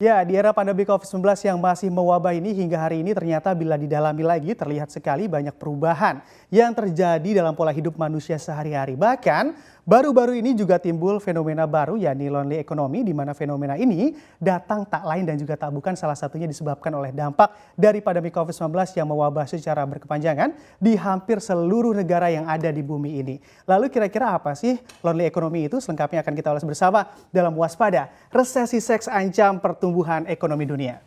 Ya, di era pandemi COVID-19 yang masih mewabah ini hingga hari ini ternyata bila didalami lagi terlihat sekali banyak perubahan yang terjadi dalam pola hidup manusia sehari-hari. Bahkan baru-baru ini juga timbul fenomena baru yakni lonely economy di mana fenomena ini datang tak lain dan juga tak bukan salah satunya disebabkan oleh dampak dari pandemi COVID-19 yang mewabah secara berkepanjangan di hampir seluruh negara yang ada di bumi ini. Lalu kira-kira apa sih lonely economy itu? Selengkapnya akan kita ulas bersama dalam Waspada. Resesi seks ancam pertumbuhan ekonomi dunia.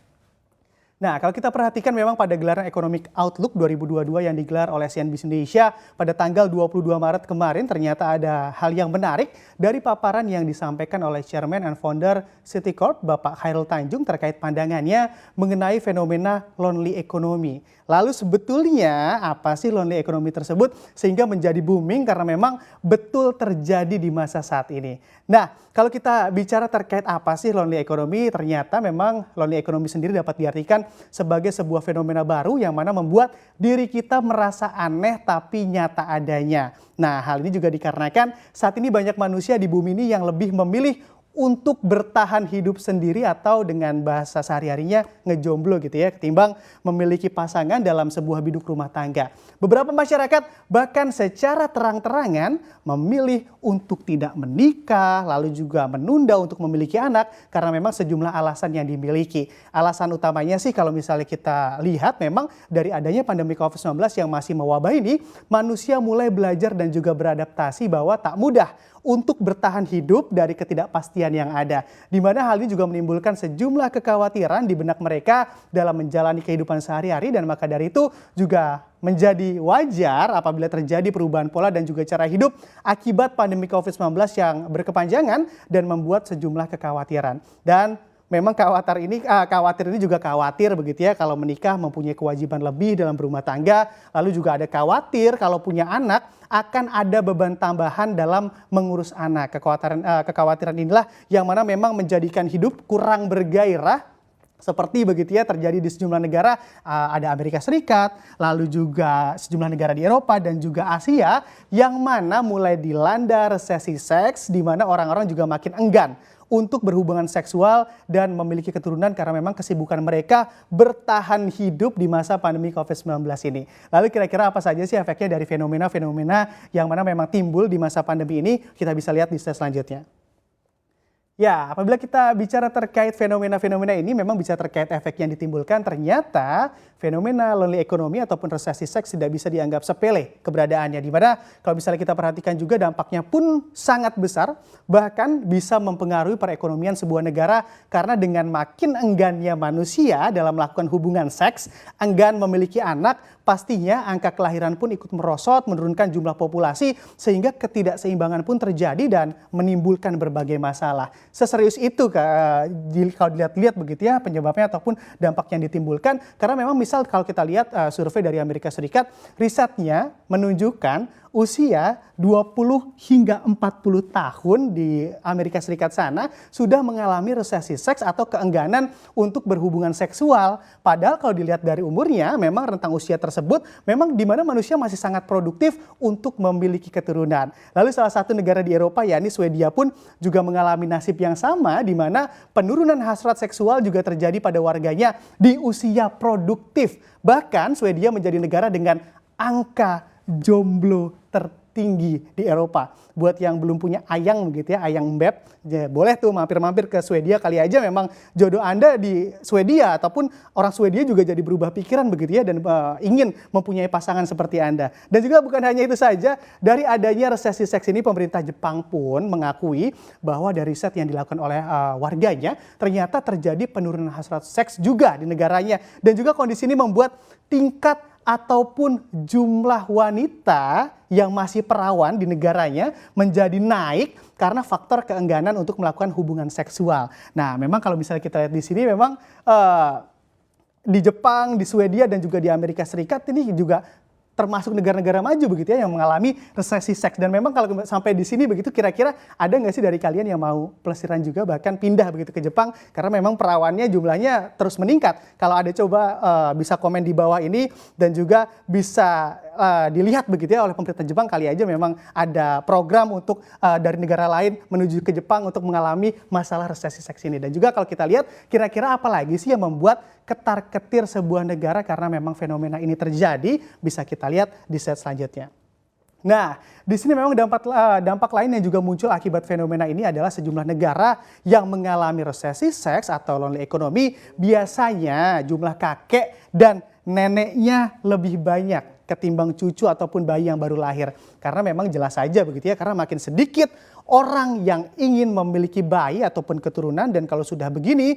Nah, kalau kita perhatikan memang pada gelaran Economic Outlook 2022 yang digelar oleh CNBC Indonesia pada tanggal 22 Maret kemarin ternyata ada hal yang menarik dari paparan yang disampaikan oleh Chairman and Founder Citicorp Bapak Khairul Tanjung terkait pandangannya mengenai fenomena lonely economy. Lalu sebetulnya apa sih lonely economy tersebut sehingga menjadi booming karena memang betul terjadi di masa saat ini. Nah, kalau kita bicara terkait apa sih lonely economy, ternyata memang lonely economy sendiri dapat diartikan sebagai sebuah fenomena baru yang mana membuat diri kita merasa aneh tapi nyata adanya. Nah, hal ini juga dikarenakan saat ini banyak manusia di bumi ini yang lebih memilih untuk bertahan hidup sendiri atau dengan bahasa sehari-harinya ngejomblo gitu ya, ketimbang memiliki pasangan dalam sebuah biduk rumah tangga. Beberapa masyarakat bahkan secara terang-terangan memilih untuk tidak menikah, lalu juga menunda untuk memiliki anak karena memang sejumlah alasan yang dimiliki. Alasan utamanya sih kalau misalnya kita lihat memang dari adanya pandemi COVID-19 yang masih mewabah ini, manusia mulai belajar dan juga beradaptasi bahwa tak mudah untuk bertahan hidup dari ketidakpastian yang ada. Di mana hal ini juga menimbulkan sejumlah kekhawatiran di benak mereka dalam menjalani kehidupan sehari-hari dan maka dari itu juga menjadi wajar apabila terjadi perubahan pola dan juga cara hidup akibat pandemi COVID-19 yang berkepanjangan dan membuat sejumlah kekhawatiran. Dan memang khawatir ini juga khawatir begitu ya kalau menikah mempunyai kewajiban lebih dalam berumah tangga. Lalu juga ada khawatir kalau punya anak akan ada beban tambahan dalam mengurus anak. Kekhawatiran inilah yang mana memang menjadikan hidup kurang bergairah. Seperti begitu ya terjadi di sejumlah negara, ada Amerika Serikat, lalu juga sejumlah negara di Eropa dan juga Asia yang mana mulai dilanda resesi seks di mana orang-orang juga makin enggan untuk berhubungan seksual dan memiliki keturunan karena memang kesibukan mereka bertahan hidup di masa pandemi COVID-19 ini. Lalu kira-kira apa saja sih efeknya dari fenomena-fenomena yang mana memang timbul di masa pandemi ini? Kita bisa lihat di slide selanjutnya. Ya, apabila kita bicara terkait fenomena-fenomena ini memang bisa terkait efek yang ditimbulkan, ternyata fenomena lonely economy ataupun resesi seks tidak bisa dianggap sepele keberadaannya. Di mana kalau misalnya kita perhatikan juga dampaknya pun sangat besar, bahkan bisa mempengaruhi perekonomian sebuah negara karena dengan makin enggannya manusia dalam melakukan hubungan seks, enggan memiliki anak, pastinya angka kelahiran pun ikut merosot, menurunkan jumlah populasi sehingga ketidakseimbangan pun terjadi dan menimbulkan berbagai masalah. Seserius itu kalau dilihat-lihat begitu ya penyebabnya ataupun dampak yang ditimbulkan karena memang misal kalau kita lihat survei dari Amerika Serikat, risetnya menunjukkan usia 20 hingga 40 tahun di Amerika Serikat sana sudah mengalami resesi seks atau keengganan untuk berhubungan seksual. Padahal kalau dilihat dari umurnya memang rentang usia tersebut memang di mana manusia masih sangat produktif untuk memiliki keturunan. Lalu salah satu negara di Eropa yakni Swedia pun juga mengalami nasib yang sama di mana penurunan hasrat seksual juga terjadi pada warganya di usia produktif. Bahkan Swedia menjadi negara dengan angka jomblo tertinggi di Eropa. Buat yang belum punya ayang begitu ya, ayang beb, ya boleh tuh mampir-mampir ke Swedia kali aja memang jodoh Anda di Swedia ataupun orang Swedia juga jadi berubah pikiran begitu ya dan ingin mempunyai pasangan seperti Anda. Dan juga bukan hanya itu saja, dari adanya resesi seks ini pemerintah Jepang pun mengakui bahwa dari riset yang dilakukan oleh warganya ternyata terjadi penurunan hasrat seks juga di negaranya dan juga kondisi ini membuat tingkat ataupun jumlah wanita yang masih perawan di negaranya menjadi naik karena faktor keengganan untuk melakukan hubungan seksual. Nah, memang kalau misalnya kita lihat di sini memang di Jepang, di Swedia dan juga di Amerika Serikat ini juga termasuk negara-negara maju begitu ya yang mengalami resesi seks. Dan memang kalau sampai di sini begitu kira-kira ada nggak sih dari kalian yang mau pelesiran juga bahkan pindah begitu ke Jepang karena memang perawannya jumlahnya terus meningkat. Kalau ada coba bisa komen di bawah ini dan juga bisa dilihat begitu ya oleh pemerintah Jepang, kali aja memang ada program untuk dari negara lain menuju ke Jepang untuk mengalami masalah resesi seks ini. Dan juga kalau kita lihat kira-kira apa lagi sih yang membuat ketar-ketir sebuah negara karena memang fenomena ini terjadi, bisa kita lihat di slide selanjutnya. Nah, di sini memang dampak lain yang juga muncul akibat fenomena ini adalah sejumlah negara yang mengalami resesi seks atau lonely economy, biasanya jumlah kakek dan neneknya lebih banyak ketimbang cucu ataupun bayi yang baru lahir. Karena memang jelas saja begitu ya, karena makin sedikit orang yang ingin memiliki bayi ataupun keturunan, dan kalau sudah begini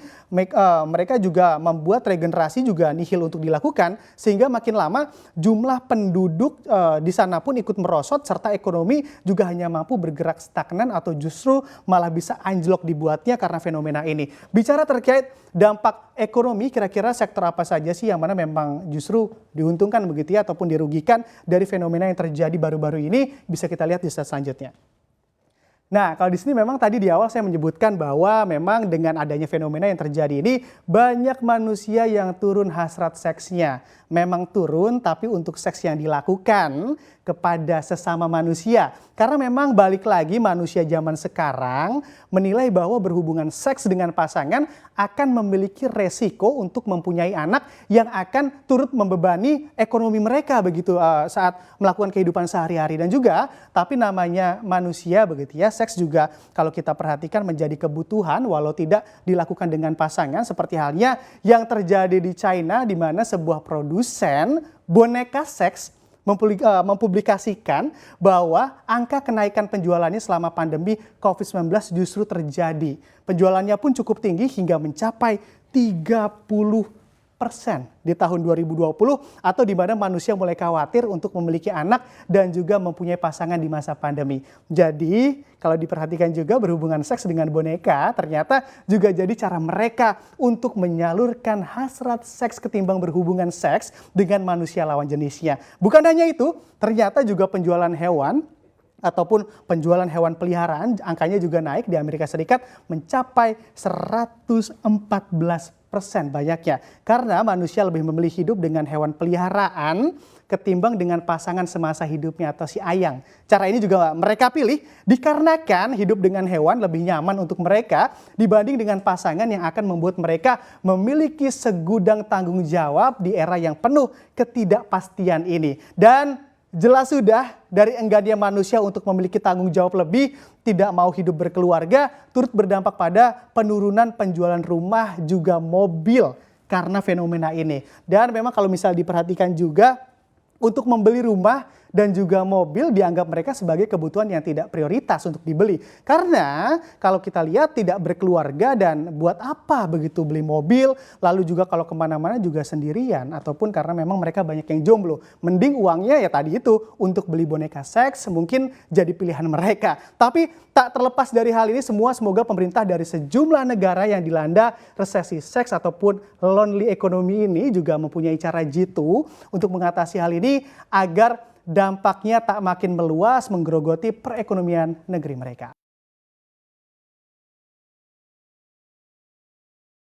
mereka juga membuat regenerasi juga nihil untuk dilakukan, sehingga makin lama jumlah penduduk di sana pun ikut merosot serta ekonomi juga hanya mampu bergerak stagnan atau justru malah bisa anjlok dibuatnya karena fenomena ini. Bicara terkait dampak ekonomi, kira-kira sektor apa saja sih yang mana memang justru diuntungkan begitu ya ataupun dirugikan dari fenomena yang terjadi baru-baru ini, bisa kita lihat di slide selanjutnya. Nah, kalau di sini memang tadi di awal saya menyebutkan bahwa memang dengan adanya fenomena yang terjadi ini banyak manusia yang turun hasrat seksnya. Memang turun, tapi untuk seks yang dilakukan kepada sesama manusia. Karena memang balik lagi manusia zaman sekarang menilai bahwa berhubungan seks dengan pasangan akan memiliki resiko untuk mempunyai anak yang akan turut membebani ekonomi mereka begitu saat melakukan kehidupan sehari-hari. Dan juga tapi namanya manusia begitu ya, seks juga kalau kita perhatikan menjadi kebutuhan walau tidak dilakukan dengan pasangan, seperti halnya yang terjadi di China di mana sebuah produsen boneka seks mempublikasikan bahwa angka kenaikan penjualannya selama pandemi COVID-19 justru terjadi. Penjualannya pun cukup tinggi hingga mencapai 30% di tahun 2020, atau di mana manusia mulai khawatir untuk memiliki anak dan juga mempunyai pasangan di masa pandemi. Jadi kalau diperhatikan juga berhubungan seks dengan boneka ternyata juga jadi cara mereka untuk menyalurkan hasrat seks ketimbang berhubungan seks dengan manusia lawan jenisnya. Bukan hanya itu, ternyata juga penjualan hewan ataupun penjualan hewan peliharaan angkanya juga naik di Amerika Serikat mencapai 114% banyaknya. Karena manusia lebih memilih hidup dengan hewan peliharaan ketimbang dengan pasangan semasa hidupnya atau si ayang. Cara ini juga mereka pilih dikarenakan hidup dengan hewan lebih nyaman untuk mereka dibanding dengan pasangan yang akan membuat mereka memiliki segudang tanggung jawab di era yang penuh ketidakpastian ini. Dan jelas sudah dari enggannya manusia untuk memiliki tanggung jawab lebih, tidak mau hidup berkeluarga, turut berdampak pada penurunan penjualan rumah juga mobil karena fenomena ini. Dan memang kalau misal diperhatikan juga, untuk membeli rumah dan juga mobil dianggap mereka sebagai kebutuhan yang tidak prioritas untuk dibeli. Karena kalau kita lihat tidak berkeluarga dan buat apa begitu beli mobil, lalu juga kalau kemana-mana juga sendirian, ataupun karena memang mereka banyak yang jomblo. Mending uangnya ya tadi itu untuk beli boneka seks mungkin jadi pilihan mereka. Tapi tak terlepas dari hal ini semua, semoga pemerintah dari sejumlah negara yang dilanda resesi seks ataupun lonely economy ini juga mempunyai cara jitu untuk mengatasi hal ini agar dampaknya tak makin meluas menggerogoti perekonomian negeri mereka.